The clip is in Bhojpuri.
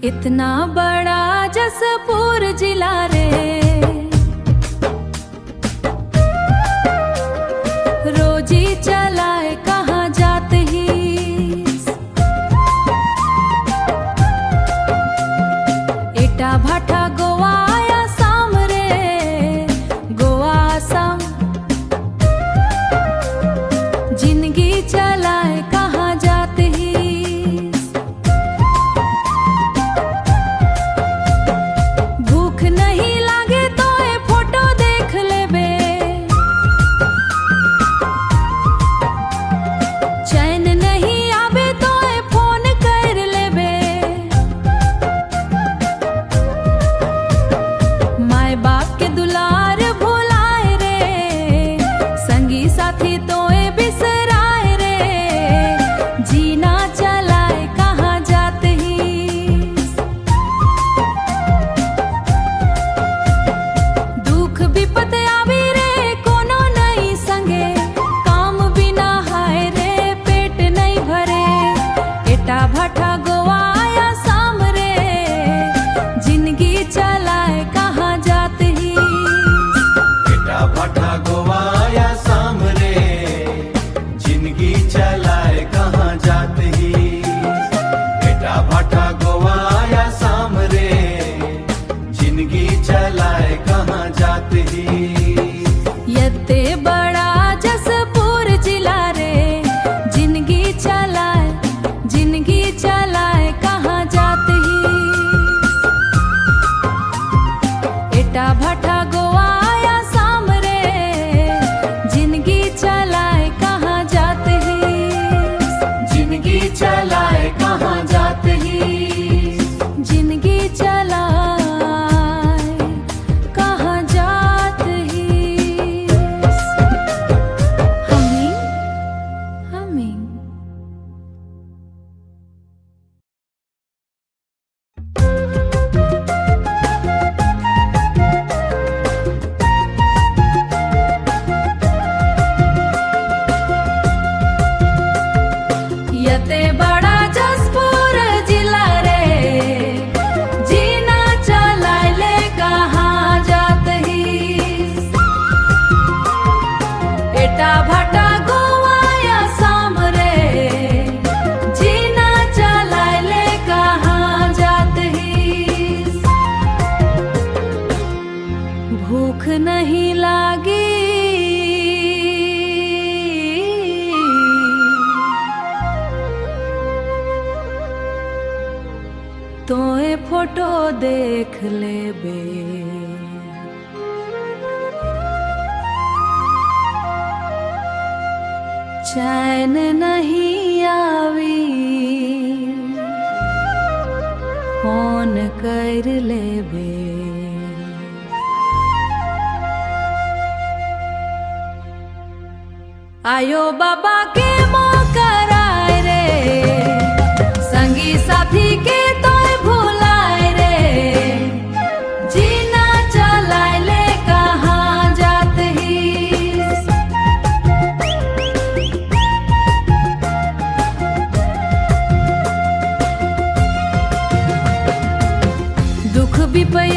इतना बड़ा जसपुर जिला रे, रोजी चलाए कहाँ जाते ही। इटा भाटा गोवा या साम रे, गोवा आसाम, जिंदगी चलाए कहाँ जाते ही। भूख नहीं लागे तो ए फोटो देख लेबे, चैन नहीं आवे तो ए फोन कर लेबे। माय बाप के दुलार भुलाए रे, संगी साथी तो ए बिसराए रे, जीना चलाए कहाँ जाते ही। दुख विपत आवी रे कोनो नहीं संगे, काम बिना हाय रे पेट नहीं भरे। एटा भाटा गोवा या साम रे, जिंदगी चलाए कहाँ जाते ही। एटा भाटा गोवा या साम रे, जिंदगी चलाए कहाँ जाते ही। एटा भाटा गोवा या साम रे, जिंदगी चलाए कहाँ जाते ही। यत्ते बड़ा जसपुर जिला रे, जिंदगी चलाए कहाँ जाते ही। एटा भाटा गोवा या साम रे, जिंदगी चलाए कहाँ जाते ही। जिंदगी चलाए कहाँ जाते ही। जिंदगी चलाए कहाँ जाते ही। हमिंग यते बड़ा जसपुर जिला रे, जीना चलाए ले कहाँ जाते ही। एटा भाटा गोवा या साम रे, जीना चलाए ले कहाँ जाते ही। भूख नहीं लागी तोए फोटो देख लेबे, चैन नहीं आवी फोन कर लेबे। आयो बाबा के मोकराए रे, संगी साथी के तोय भुलाए रे, जीना चलाए ले कहाँ जाते ही। दुख विपय